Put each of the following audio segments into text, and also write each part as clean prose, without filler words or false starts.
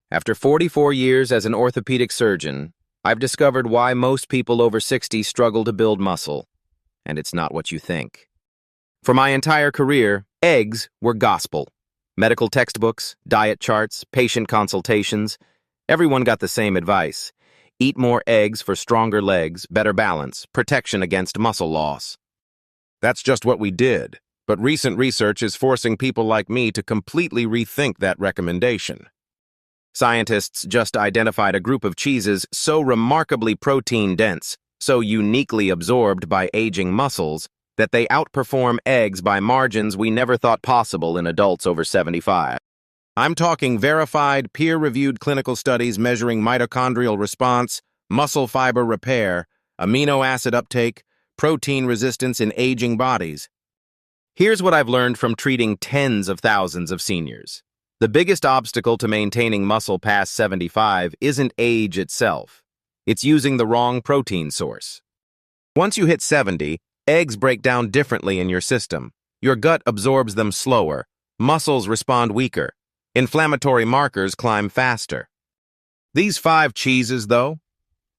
After 44 years as an orthopedic surgeon, I've discovered why most people over 60 struggle to build muscle, and it's not what you think. For my entire career, eggs were gospel. Medical textbooks, diet charts, patient consultations, everyone got the same advice. Eat more eggs for stronger legs, better balance, protection against muscle loss. That's just what we did, but recent research is forcing people like me to completely rethink that recommendation. Scientists just identified a group of cheeses so remarkably protein-dense, so uniquely absorbed by aging muscles, that they outperform eggs by margins we never thought possible in adults over 75. I'm talking verified, peer-reviewed clinical studies measuring mitochondrial response, muscle fiber repair, amino acid uptake, protein resistance in aging bodies. Here's what I've learned from treating tens of thousands of seniors. The biggest obstacle to maintaining muscle past 75 isn't age itself. It's using the wrong protein source. Once you hit 70, eggs break down differently in your system. Your gut absorbs them slower. Muscles respond weaker. Inflammatory markers climb faster. These 5 cheeses, though,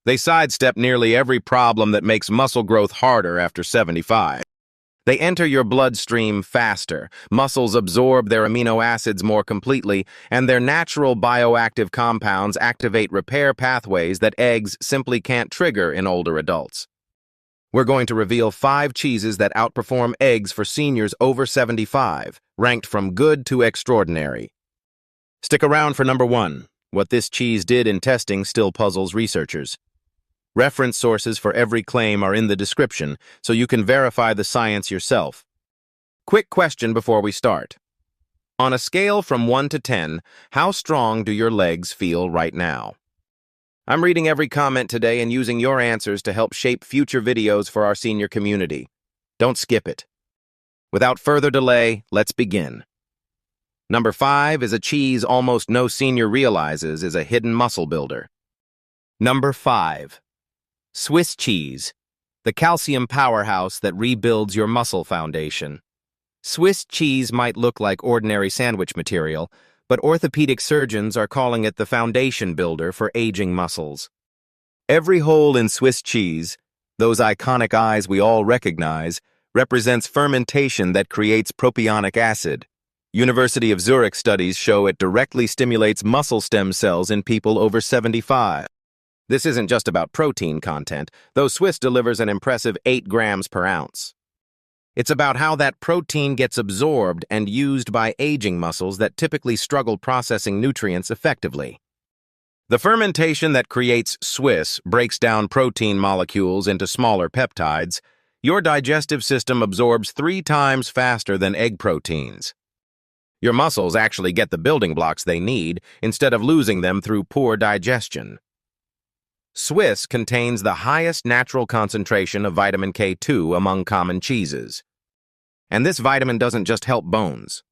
they sidestep nearly every problem that makes muscle growth harder after 75. They enter your bloodstream faster, muscles absorb their amino acids more completely, and their natural bioactive compounds activate repair pathways that eggs simply can't trigger in older adults. We're going to reveal 5 cheeses that outperform eggs for seniors over 75, ranked from good to extraordinary. Stick around for number 1. What this cheese did in testing still puzzles researchers. Reference sources for every claim are in the description, so you can verify the science yourself. Quick question before we start. On a scale from 1 to 10, how strong do your legs feel right now? I'm reading every comment today and using your answers to help shape future videos for our senior community. Don't skip it. Without further delay, let's begin. Number 5 is a cheese almost no senior realizes is a hidden muscle builder. Number 5. Swiss cheese, the calcium powerhouse that rebuilds your muscle foundation. Swiss cheese might look like ordinary sandwich material, but orthopedic surgeons are calling it the foundation builder for aging muscles. Every hole in Swiss cheese, those iconic eyes we all recognize, represents fermentation that creates propionic acid. University of Zurich studies show it directly stimulates muscle stem cells in people over 75. This isn't just about protein content, though Swiss delivers an impressive 8 grams per ounce. It's about how that protein gets absorbed and used by aging muscles that typically struggle processing nutrients effectively. The fermentation that creates Swiss breaks down protein molecules into smaller peptides. Your digestive system absorbs 3 times faster than egg proteins. Your muscles actually get the building blocks they need instead of losing them through poor digestion. Swiss contains the highest natural concentration of vitamin K2 among common cheeses. And this vitamin doesn't just help bones.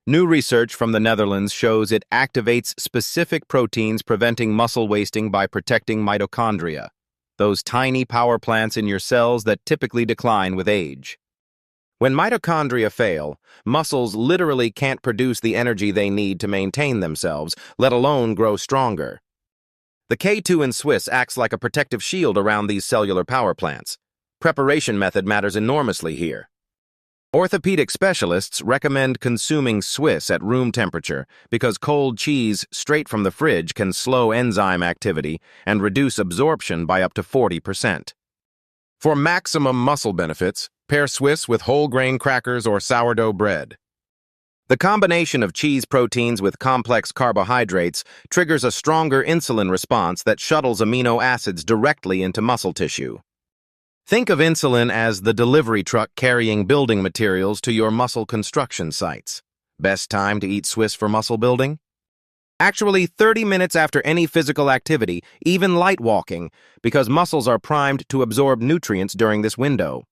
New research from the Netherlands shows it activates specific proteins preventing muscle wasting by protecting mitochondria, those tiny power plants in your cells that typically decline with age. When mitochondria fail, muscles literally can't produce the energy they need to maintain themselves, let alone grow stronger. The K2 in Swiss acts like a protective shield around these cellular power plants. Preparation method matters enormously here. Orthopedic specialists recommend consuming Swiss at room temperature because cold cheese straight from the fridge can slow enzyme activity and reduce absorption by up to 40%. For maximum muscle benefits, pair Swiss with whole grain crackers or sourdough bread. The combination of cheese proteins with complex carbohydrates triggers a stronger insulin response that shuttles amino acids directly into muscle tissue. Think of insulin as the delivery truck carrying building materials to your muscle construction sites. Best time to eat Swiss for muscle building? Actually, 30 minutes after any physical activity, even light walking, because muscles are primed to absorb nutrients during this window.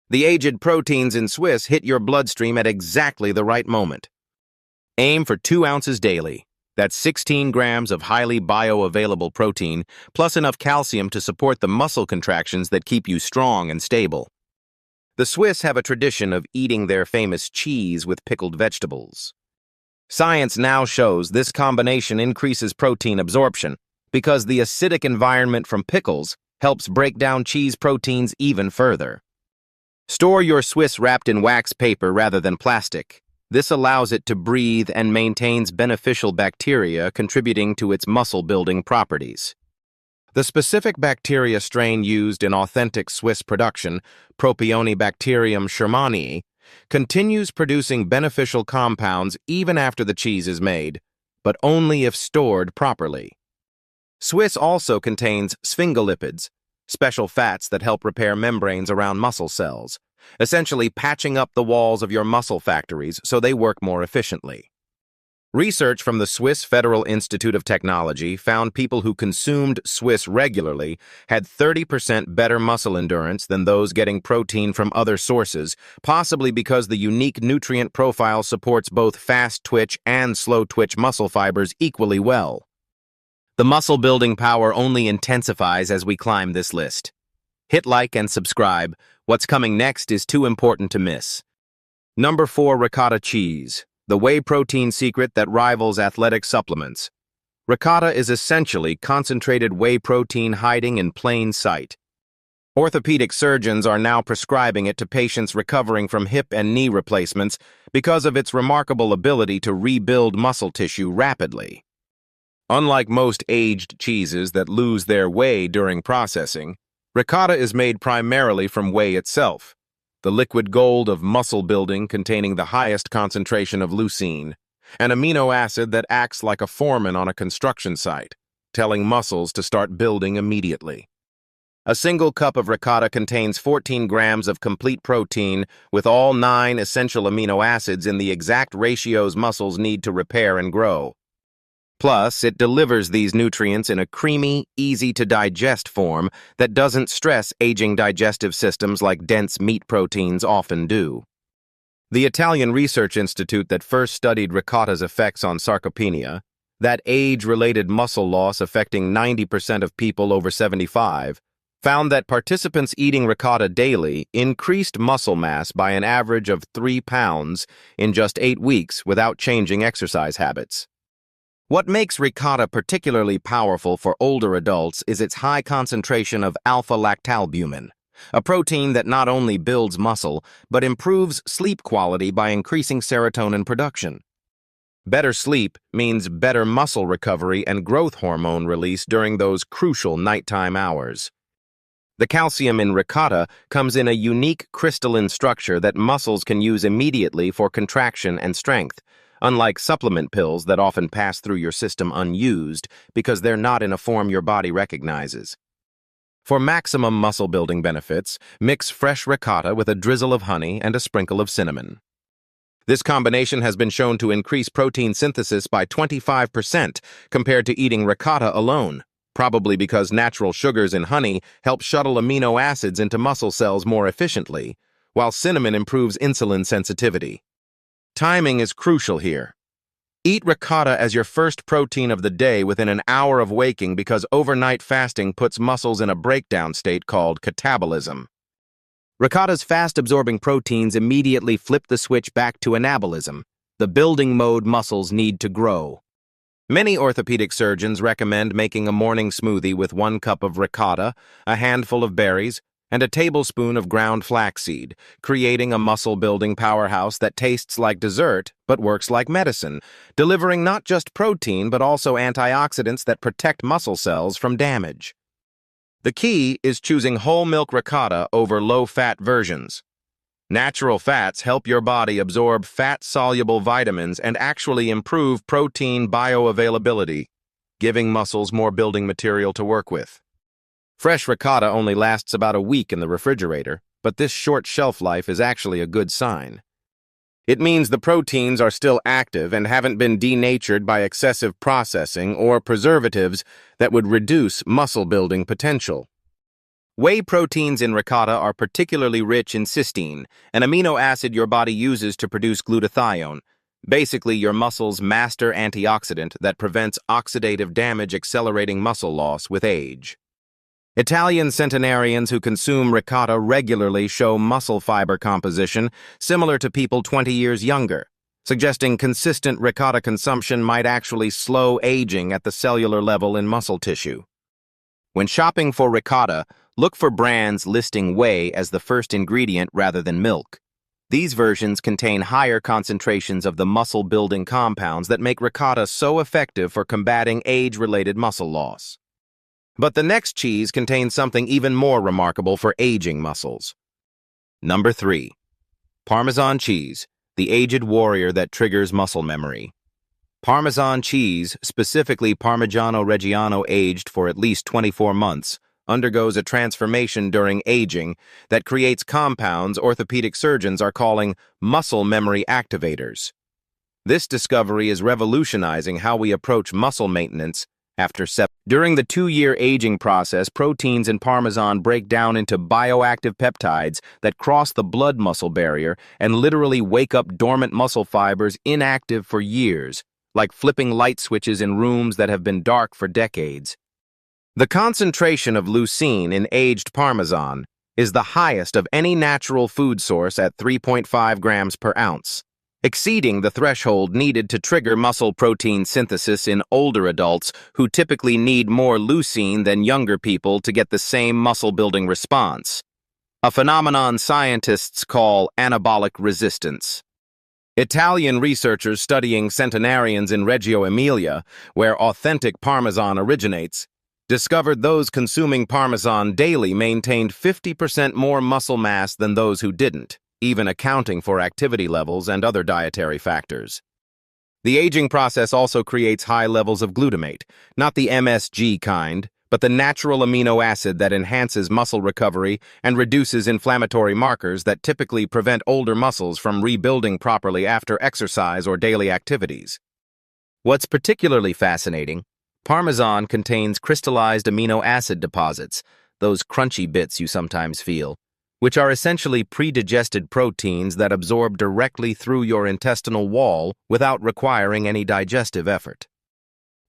The aged proteins in Swiss hit your bloodstream at exactly the right moment. Aim for 2 ounces daily. That's 16 grams of highly bioavailable protein, plus enough calcium to support the muscle contractions that keep you strong and stable. The Swiss have a tradition of eating their famous cheese with pickled vegetables. Science now shows this combination increases protein absorption because the acidic environment from pickles helps break down cheese proteins even further. Store your Swiss wrapped in wax paper rather than plastic. This allows it to breathe and maintains beneficial bacteria, contributing to its muscle-building properties. The specific bacteria strain used in authentic Swiss production, Propionibacterium shermanii, continues producing beneficial compounds even after the cheese is made, but only if stored properly. Swiss also contains sphingolipids, special fats that help repair membranes around muscle cells, essentially patching up the walls of your muscle factories so they work more efficiently. Research from the Swiss Federal Institute of Technology found people who consumed Swiss regularly had 30% better muscle endurance than those getting protein from other sources, possibly because the unique nutrient profile supports both fast-twitch and slow-twitch muscle fibers equally well. The muscle-building power only intensifies as we climb this list. Hit like and subscribe. What's coming next is too important to miss. Number 4, ricotta cheese. The whey protein secret that rivals athletic supplements. Ricotta is essentially concentrated whey protein hiding in plain sight. Orthopedic surgeons are now prescribing it to patients recovering from hip and knee replacements because of its remarkable ability to rebuild muscle tissue rapidly. Unlike most aged cheeses that lose their whey during processing, ricotta is made primarily from whey itself, the liquid gold of muscle building containing the highest concentration of leucine, an amino acid that acts like a foreman on a construction site, telling muscles to start building immediately. A single cup of ricotta contains 14 grams of complete protein with all 9 essential amino acids in the exact ratios muscles need to repair and grow. Plus, it delivers these nutrients in a creamy, easy-to-digest form that doesn't stress aging digestive systems like dense meat proteins often do. The Italian research institute that first studied ricotta's effects on sarcopenia, that age-related muscle loss affecting 90% of people over 75, found that participants eating ricotta daily increased muscle mass by an average of 3 pounds in just 8 weeks without changing exercise habits. What makes ricotta particularly powerful for older adults is its high concentration of alpha-lactalbumin, a protein that not only builds muscle, but improves sleep quality by increasing serotonin production. Better sleep means better muscle recovery and growth hormone release during those crucial nighttime hours. The calcium in ricotta comes in a unique crystalline structure that muscles can use immediately for contraction and strength, unlike supplement pills that often pass through your system unused because they're not in a form your body recognizes. For maximum muscle-building benefits, mix fresh ricotta with a drizzle of honey and a sprinkle of cinnamon. This combination has been shown to increase protein synthesis by 25% compared to eating ricotta alone, probably because natural sugars in honey help shuttle amino acids into muscle cells more efficiently, while cinnamon improves insulin sensitivity. Timing is crucial here. Eat ricotta as your first protein of the day within an hour of waking because overnight fasting puts muscles in a breakdown state called catabolism. Ricotta's fast-absorbing proteins immediately flip the switch back to anabolism, the building mode muscles need to grow. Many orthopedic surgeons recommend making a morning smoothie with 1 cup of ricotta, a handful of berries, and a tablespoon of ground flaxseed, creating a muscle-building powerhouse that tastes like dessert but works like medicine, delivering not just protein but also antioxidants that protect muscle cells from damage. The key is choosing whole milk ricotta over low-fat versions. Natural fats help your body absorb fat-soluble vitamins and actually improve protein bioavailability, giving muscles more building material to work with. Fresh ricotta only lasts about a week in the refrigerator, but this short shelf life is actually a good sign. It means the proteins are still active and haven't been denatured by excessive processing or preservatives that would reduce muscle-building potential. Whey proteins in ricotta are particularly rich in cysteine, an amino acid your body uses to produce glutathione, basically your muscle's master antioxidant that prevents oxidative damage accelerating muscle loss with age. Italian centenarians who consume ricotta regularly show muscle fiber composition similar to people 20 years younger, suggesting consistent ricotta consumption might actually slow aging at the cellular level in muscle tissue. When shopping for ricotta, look for brands listing whey as the first ingredient rather than milk. These versions contain higher concentrations of the muscle-building compounds that make ricotta so effective for combating age-related muscle loss. But the next cheese contains something even more remarkable for aging muscles. Number 3. Parmesan cheese, the aged warrior that triggers muscle memory. Parmesan cheese, specifically Parmigiano Reggiano aged for at least 24 months, undergoes a transformation during aging that creates compounds orthopedic surgeons are calling muscle memory activators. This discovery is revolutionizing how we approach muscle maintenance after During the 2-year aging process, proteins in Parmesan break down into bioactive peptides that cross the blood-muscle barrier and literally wake up dormant muscle fibers inactive for years, like flipping light switches in rooms that have been dark for decades. The concentration of leucine in aged Parmesan is the highest of any natural food source at 3.5 grams per ounce, exceeding the threshold needed to trigger muscle protein synthesis in older adults who typically need more leucine than younger people to get the same muscle-building response, a phenomenon scientists call anabolic resistance. Italian researchers studying centenarians in Reggio Emilia, where authentic Parmesan originates, discovered those consuming Parmesan daily maintained 50% more muscle mass than those who didn't, even accounting for activity levels and other dietary factors. The aging process also creates high levels of glutamate, not the MSG kind, but the natural amino acid that enhances muscle recovery and reduces inflammatory markers that typically prevent older muscles from rebuilding properly after exercise or daily activities. What's particularly fascinating, Parmesan contains crystallized amino acid deposits, those crunchy bits you sometimes feel, which are essentially pre-digested proteins that absorb directly through your intestinal wall without requiring any digestive effort.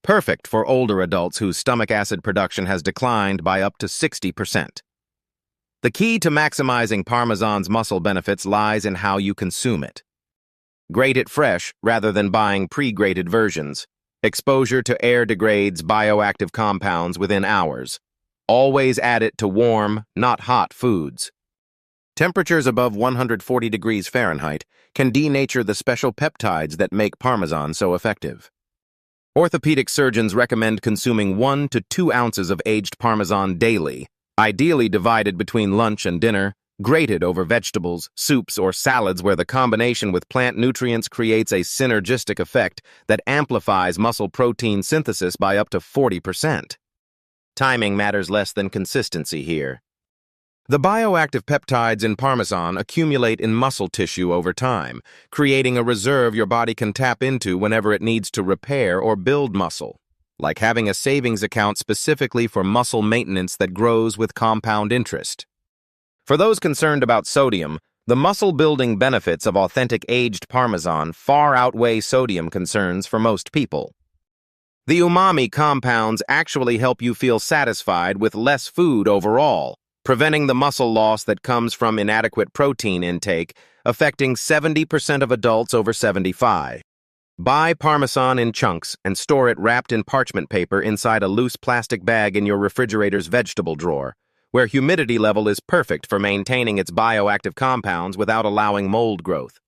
Perfect for older adults whose stomach acid production has declined by up to 60%. The key to maximizing Parmesan's muscle benefits lies in how you consume it. Grate it fresh rather than buying pre-grated versions. Exposure to air degrades bioactive compounds within hours. Always add it to warm, not hot foods. Temperatures above 140 degrees Fahrenheit can denature the special peptides that make Parmesan so effective. Orthopedic surgeons recommend consuming 1 to 2 ounces of aged Parmesan daily, ideally divided between lunch and dinner, grated over vegetables, soups, or salads where the combination with plant nutrients creates a synergistic effect that amplifies muscle protein synthesis by up to 40%. Timing matters less than consistency here. The bioactive peptides in Parmesan accumulate in muscle tissue over time, creating a reserve your body can tap into whenever it needs to repair or build muscle, like having a savings account specifically for muscle maintenance that grows with compound interest. For those concerned about sodium, the muscle-building benefits of authentic aged Parmesan far outweigh sodium concerns for most people. The umami compounds actually help you feel satisfied with less food overall, preventing the muscle loss that comes from inadequate protein intake, affecting 70% of adults over 75. Buy Parmesan in chunks and store it wrapped in parchment paper inside a loose plastic bag in your refrigerator's vegetable drawer, where humidity level is perfect for maintaining its bioactive compounds without allowing mold growth.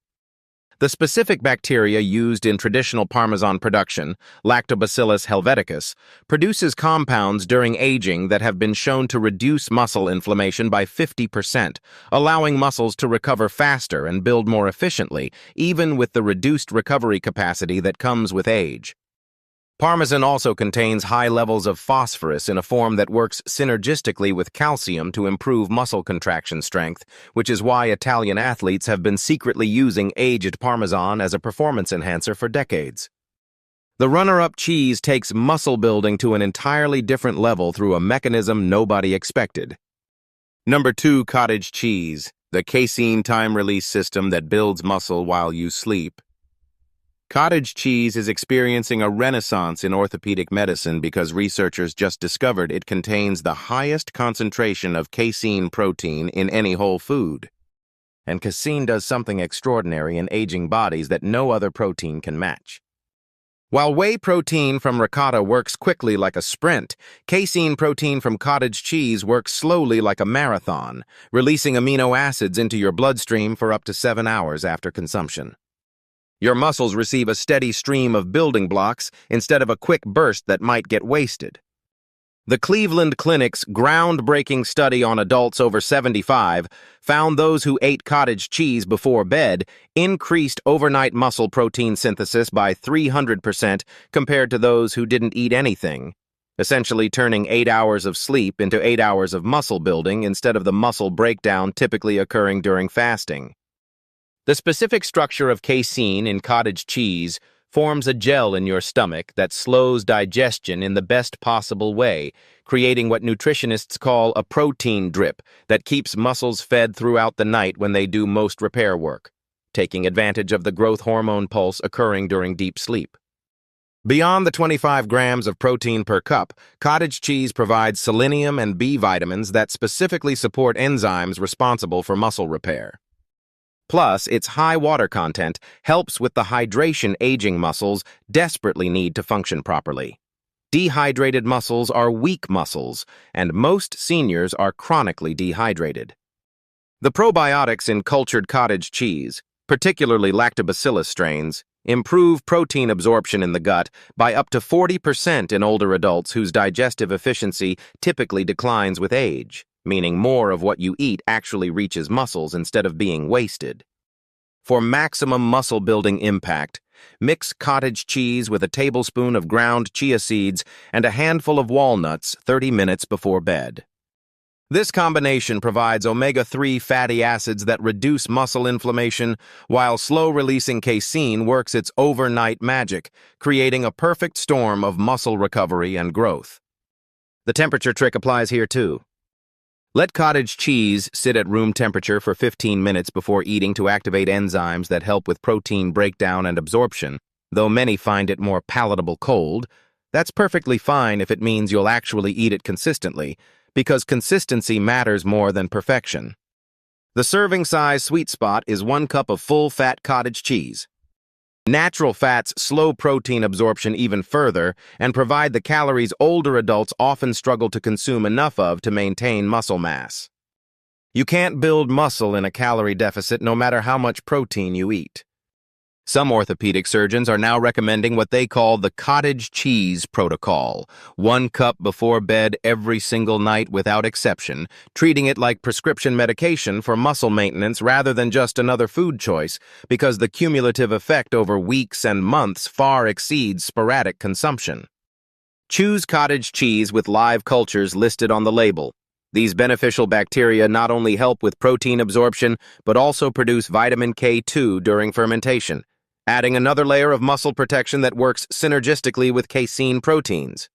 The specific bacteria used in traditional Parmesan production, Lactobacillus helveticus, produces compounds during aging that have been shown to reduce muscle inflammation by 50%, allowing muscles to recover faster and build more efficiently, even with the reduced recovery capacity that comes with age. Parmesan also contains high levels of phosphorus in a form that works synergistically with calcium to improve muscle contraction strength, which is why Italian athletes have been secretly using aged Parmesan as a performance enhancer for decades. The runner-up cheese takes muscle building to an entirely different level through a mechanism nobody expected. Number 2, cottage cheese, the casein time-release system that builds muscle while you sleep. Cottage cheese is experiencing a renaissance in orthopedic medicine because researchers just discovered it contains the highest concentration of casein protein in any whole food. and casein does something extraordinary in aging bodies that no other protein can match. While whey protein from ricotta works quickly like a sprint, casein protein from cottage cheese works slowly like a marathon, releasing amino acids into your bloodstream for up to 7 hours after consumption. Your muscles receive a steady stream of building blocks instead of a quick burst that might get wasted. The Cleveland Clinic's groundbreaking study on adults over 75 found those who ate cottage cheese before bed increased overnight muscle protein synthesis by 300% compared to those who didn't eat anything, essentially turning 8 hours of sleep into 8 hours of muscle building instead of the muscle breakdown typically occurring during fasting. The specific structure of casein in cottage cheese forms a gel in your stomach that slows digestion in the best possible way, creating what nutritionists call a protein drip that keeps muscles fed throughout the night when they do most repair work, taking advantage of the growth hormone pulse occurring during deep sleep. Beyond the 25 grams of protein per cup, cottage cheese provides selenium and B vitamins that specifically support enzymes responsible for muscle repair. Plus, its high water content helps with the hydration aging muscles desperately need to function properly. Dehydrated muscles are weak muscles, and most seniors are chronically dehydrated. The probiotics in cultured cottage cheese, particularly lactobacillus strains, improve protein absorption in the gut by up to 40% in older adults whose digestive efficiency typically declines with age, meaning more of what you eat actually reaches muscles instead of being wasted. For maximum muscle-building impact, mix cottage cheese with a tablespoon of ground chia seeds and a handful of walnuts 30 minutes before bed. This combination provides omega-3 fatty acids that reduce muscle inflammation, while slow-releasing casein works its overnight magic, creating a perfect storm of muscle recovery and growth. The temperature trick applies here too. Let cottage cheese sit at room temperature for 15 minutes before eating to activate enzymes that help with protein breakdown and absorption. Though many find it more palatable cold, that's perfectly fine if it means you'll actually eat it consistently, because consistency matters more than perfection. The serving size sweet spot is 1 cup of full-fat cottage cheese. Natural fats slow protein absorption even further and provide the calories older adults often struggle to consume enough of to maintain muscle mass. You can't build muscle in a calorie deficit no matter how much protein you eat. Some orthopedic surgeons are now recommending what they call the cottage cheese protocol, 1 cup before bed every single night without exception, treating it like prescription medication for muscle maintenance rather than just another food choice, because the cumulative effect over weeks and months far exceeds sporadic consumption. Choose cottage cheese with live cultures listed on the label. These beneficial bacteria not only help with protein absorption, but also produce vitamin K2 during fermentation, adding another layer of muscle protection that works synergistically with casein proteins.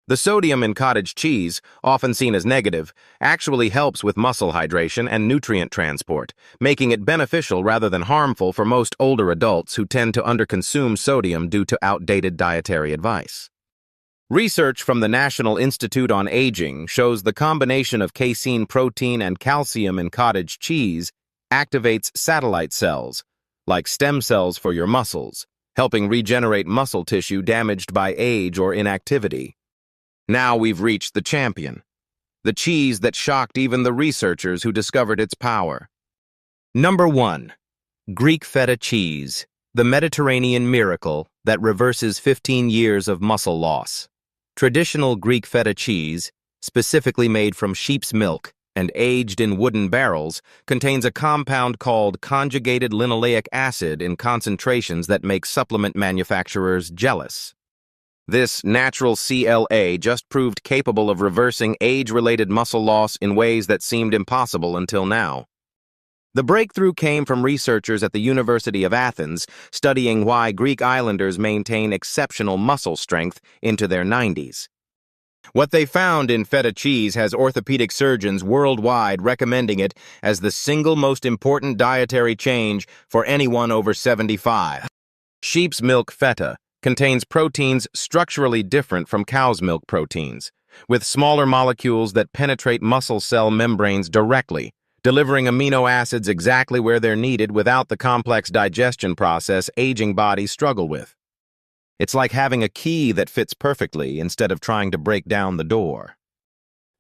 The sodium in cottage cheese, often seen as negative, actually helps with muscle hydration and nutrient transport, making it beneficial rather than harmful for most older adults who tend to underconsume sodium due to outdated dietary advice. Research from the National Institute on Aging shows the combination of casein protein and calcium in cottage cheese activates satellite cells, like stem cells for your muscles, helping regenerate muscle tissue damaged by age or inactivity. Now we've reached the champion, the cheese that shocked even the researchers who discovered its power. Number 1. Greek feta cheese, the Mediterranean miracle that reverses 15 years of muscle loss. Traditional Greek feta cheese, specifically made from sheep's milk and aged in wooden barrels, contains a compound called conjugated linoleic acid in concentrations that make supplement manufacturers jealous. This natural CLA just proved capable of reversing age-related muscle loss in ways that seemed impossible until now. The breakthrough came from researchers at the University of Athens studying why Greek islanders maintain exceptional muscle strength into their 90s. What they found in feta cheese has orthopedic surgeons worldwide recommending it as the single most important dietary change for anyone over 75. Sheep's milk feta contains proteins structurally different from cow's milk proteins, with smaller molecules that penetrate muscle cell membranes directly, delivering amino acids exactly where they're needed without the complex digestion process aging bodies struggle with. It's like having a key that fits perfectly instead of trying to break down the door.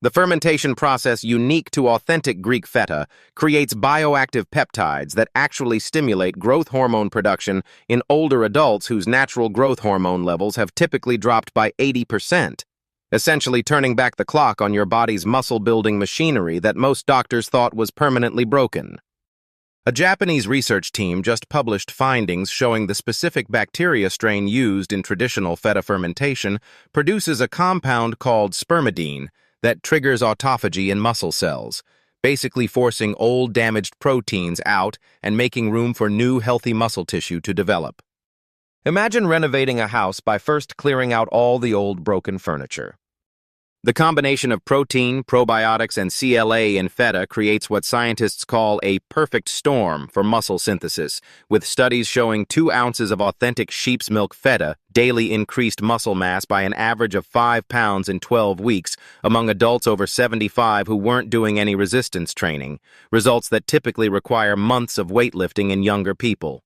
The fermentation process unique to authentic Greek feta creates bioactive peptides that actually stimulate growth hormone production in older adults whose natural growth hormone levels have typically dropped by 80%, essentially turning back the clock on your body's muscle-building machinery that most doctors thought was permanently broken. A Japanese research team just published findings showing the specific bacteria strain used in traditional feta fermentation produces a compound called spermidine that triggers autophagy in muscle cells, basically forcing old damaged proteins out and making room for new healthy muscle tissue to develop. Imagine renovating a house by first clearing out all the old broken furniture. The combination of protein, probiotics, and CLA in feta creates what scientists call a perfect storm for muscle synthesis, with studies showing 2 ounces of authentic sheep's milk feta daily increased muscle mass by an average of 5 pounds in 12 weeks among adults over 75 who weren't doing any resistance training, results that typically require months of weightlifting in younger people.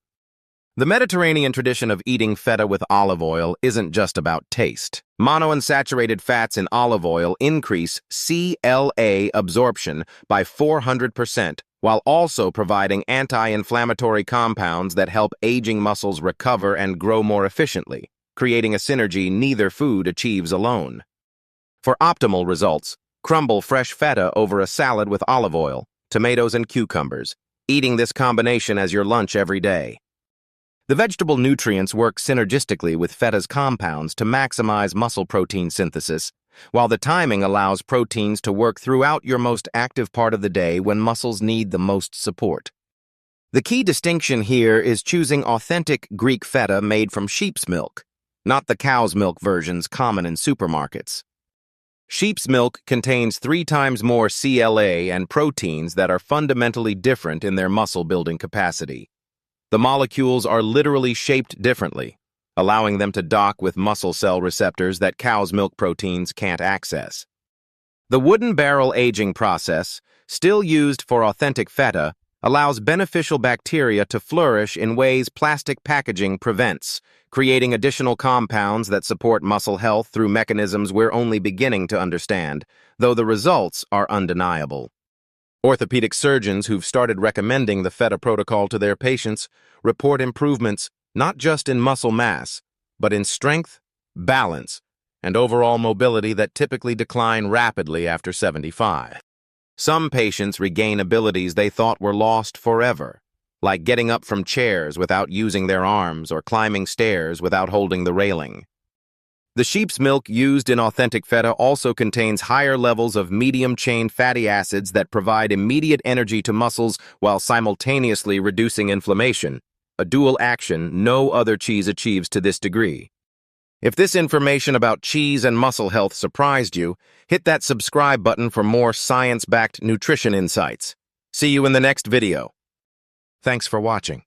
The Mediterranean tradition of eating feta with olive oil isn't just about taste. Monounsaturated fats in olive oil increase CLA absorption by 400%, while also providing anti-inflammatory compounds that help aging muscles recover and grow more efficiently, creating a synergy neither food achieves alone. For optimal results, crumble fresh feta over a salad with olive oil, tomatoes, and cucumbers, eating this combination as your lunch every day. The vegetable nutrients work synergistically with feta's compounds to maximize muscle protein synthesis, while the timing allows proteins to work throughout your most active part of the day when muscles need the most support. The key distinction here is choosing authentic Greek feta made from sheep's milk, not the cow's milk versions common in supermarkets. Sheep's milk contains 3 times more CLA and proteins that are fundamentally different in their muscle-building capacity. The molecules are literally shaped differently, allowing them to dock with muscle cell receptors that cow's milk proteins can't access. The wooden barrel aging process, still used for authentic feta, allows beneficial bacteria to flourish in ways plastic packaging prevents, creating additional compounds that support muscle health through mechanisms we're only beginning to understand, though the results are undeniable. Orthopedic surgeons who've started recommending the feta protocol to their patients report improvements not just in muscle mass, but in strength, balance, and overall mobility that typically decline rapidly after 75. Some patients regain abilities they thought were lost forever, like getting up from chairs without using their arms or climbing stairs without holding the railing. The sheep's milk used in authentic feta also contains higher levels of medium-chain fatty acids that provide immediate energy to muscles while simultaneously reducing inflammation, a dual action no other cheese achieves to this degree. If this information about cheese and muscle health surprised you, hit that subscribe button for more science-backed nutrition insights. See you in the next video. Thanks for watching.